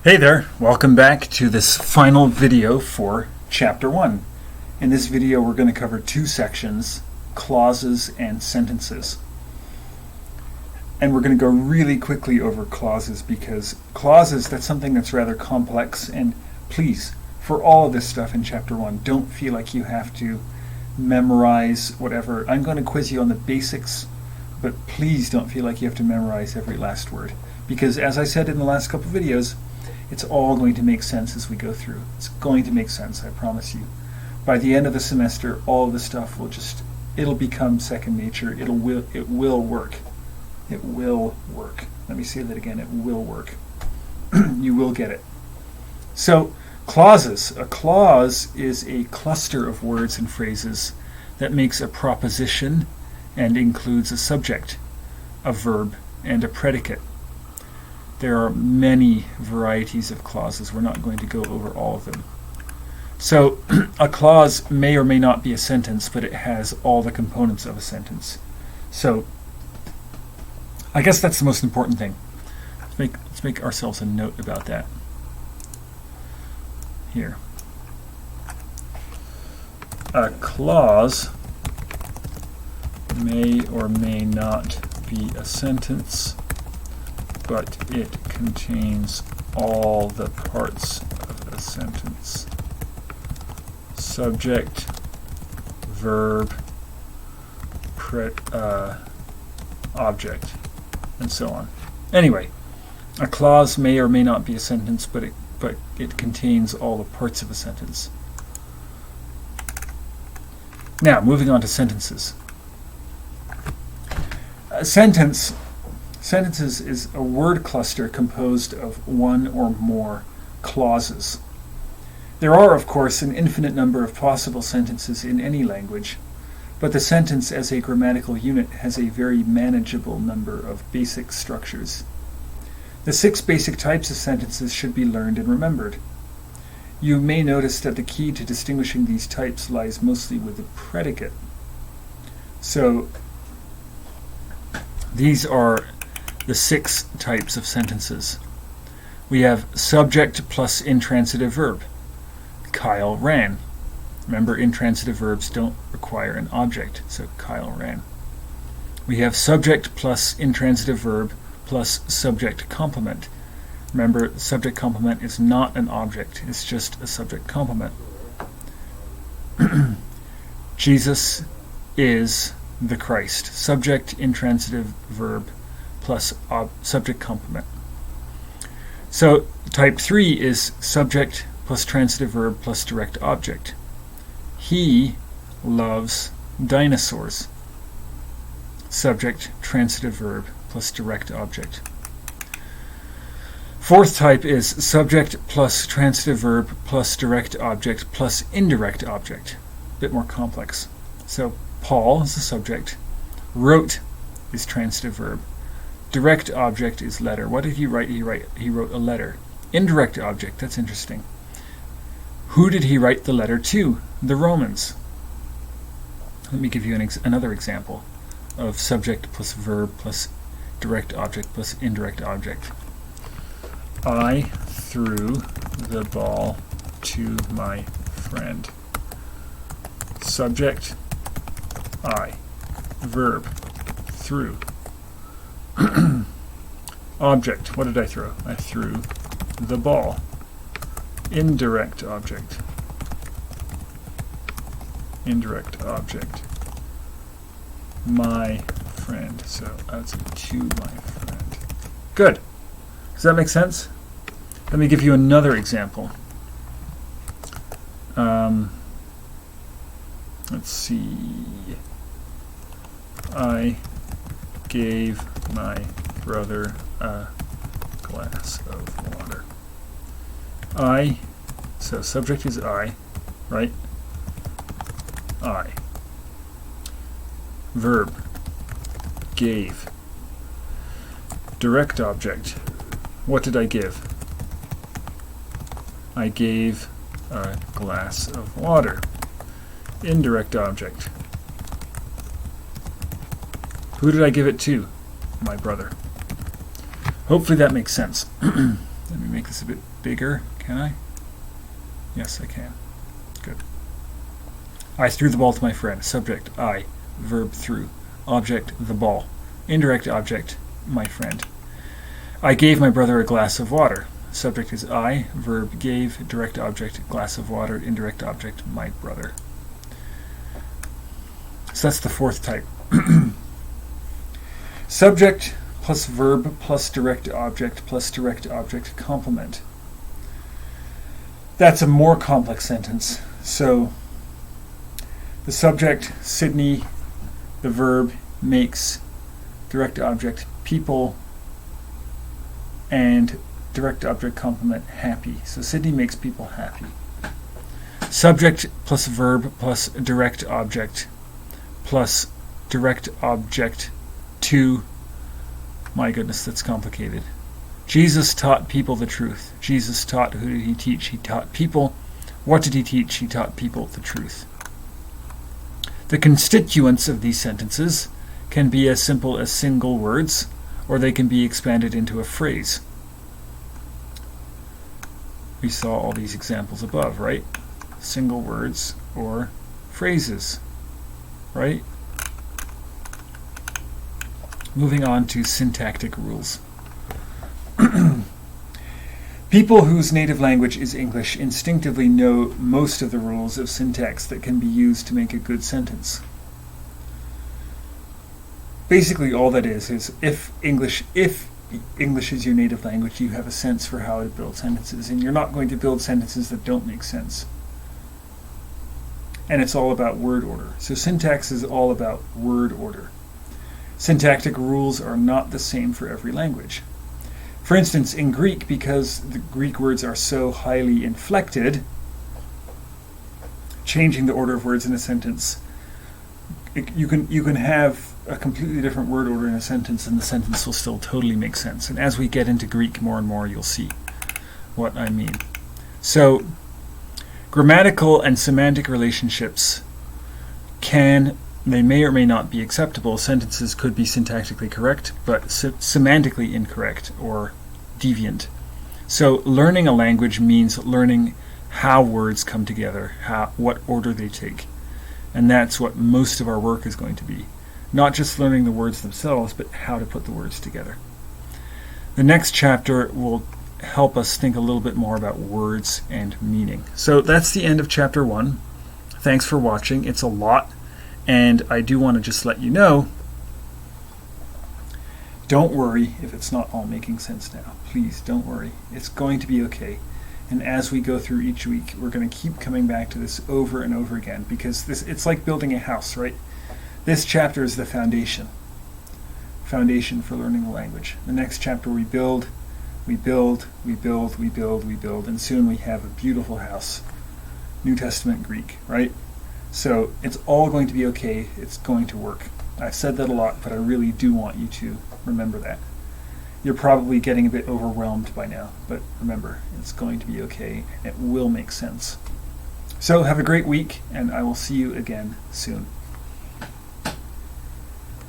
Hey there, welcome back to this final video for Chapter 1. In this video we're going to cover two sections, clauses and sentences. And we're going to go really quickly over clauses because clauses, that's something that's rather complex, and please, for all of this stuff in Chapter 1, don't feel like you have to memorize whatever. I'm going to quiz you on the basics, but please don't feel like you have to memorize every last word. Because as I said in the last couple of videos, it's all going to make sense as we go through. It's going to make sense, I promise you. By the end of the semester, all of the stuff it'll become second nature. It will work. It will work. Let me say that again, it will work. You will get it. So, clauses. A clause is a cluster of words and phrases that makes a proposition and includes a subject, a verb, and a predicate. There are many varieties of clauses. We're not going to go over all of them. So a clause may or may not be a sentence, but it has all the components of a sentence. So I guess that's the most important thing. Let's make ourselves a note about that. Here. A clause may or may not be a sentence, but it contains all the parts of a sentence. Subject, verb, object, and so on. Anyway, a clause may or may not be a sentence, but it contains all the parts of a sentence. Now, moving on to sentences. Sentences is a word cluster composed of one or more clauses. There are, of course, an infinite number of possible sentences in any language, but the sentence as a grammatical unit has a very manageable number of basic structures. The 6 basic types of sentences should be learned and remembered. You may notice that the key to distinguishing these types lies mostly with the predicate. So, these are the 6 types of sentences. We have subject plus intransitive verb. Kyle ran. Remember, intransitive verbs don't require an object, so Kyle ran. We have subject plus intransitive verb plus subject complement. Remember, subject complement is not an object, it's just a subject complement. Jesus is the Christ. Subject, intransitive verb, plus subject complement. So type 3 is subject plus transitive verb plus direct object. He loves dinosaurs. Subject, transitive verb plus direct object. 4th type is subject plus transitive verb plus direct object plus indirect object. A bit more complex. So Paul is the subject. Wrote is transitive verb. Direct object is letter. What did he write? He wrote a letter. Indirect object, that's interesting. Who did he write the letter to? The Romans. Let me give you another example of subject plus verb plus direct object plus indirect object. I threw the ball to my friend. Subject, I. Verb, threw. Object, what did I throw? I threw the ball. Indirect object. Indirect object. My friend. So that's to my friend. Good. Does that make sense? Let me give you another example. Let's see. I gave my brother a glass of water. I, so subject is I, right? I. Verb, gave. Direct object, what did I give? I gave a glass of water. Indirect object, who did I give it to? My brother. Hopefully that makes sense. Let me make this a bit bigger, can I? Yes, I can. Good. I threw the ball to my friend. Subject, I. Verb, threw. Object, the ball. Indirect object, my friend. I gave my brother a glass of water. Subject is I. Verb, gave. Direct object, glass of water. Indirect object, my brother. So that's the fourth type. Subject plus verb plus direct object complement. That's a more complex sentence. So the subject, Sydney, the verb, makes, direct object, people, and direct object complement, happy. So Sydney makes people happy. Subject plus verb plus direct object to, my goodness, that's complicated. Jesus taught people the truth. Jesus taught, who did he teach? He taught people. What did he teach? He taught people the truth. The constituents of these sentences can be as simple as single words, or they can be expanded into a phrase. We saw all these examples above, right? Single words or phrases, right? Moving on to syntactic rules. People whose native language is English instinctively know most of the rules of syntax that can be used to make a good sentence. Basically, all that is if English is your native language, you have a sense for how to build sentences, and you're not going to build sentences that don't make sense. And it's all about word order. So syntax is all about word order. Syntactic rules are not the same for every language. For instance, in Greek, because the Greek words are so highly inflected, changing the order of words in a sentence, you can have a completely different word order in a sentence, and the sentence will still totally make sense. And as we get into Greek more and more, you'll see what I mean. So, grammatical and semantic relationships they may or may not be acceptable. Sentences could be syntactically correct, but semantically incorrect or deviant. So learning a language means learning how words come together, what order they take. And that's what most of our work is going to be. Not just learning the words themselves, but how to put the words together. The next chapter will help us think a little bit more about words and meaning. So that's the end of chapter 1. Thanks for watching. It's a lot. And I do want to just let you know, don't worry if it's not all making sense now. Please, don't worry. It's going to be okay. And as we go through each week, we're going to keep coming back to this over and over again, because it's like building a house, right? This chapter is the foundation for learning a language. The next chapter we build, and soon we have a beautiful house. New Testament Greek, right? So it's all going to be okay. It's going to work. I've said that a lot, but I really do want you to remember that. You're probably getting a bit overwhelmed by now, but remember, it's going to be okay. It will make sense. So have a great week, and I will see you again soon.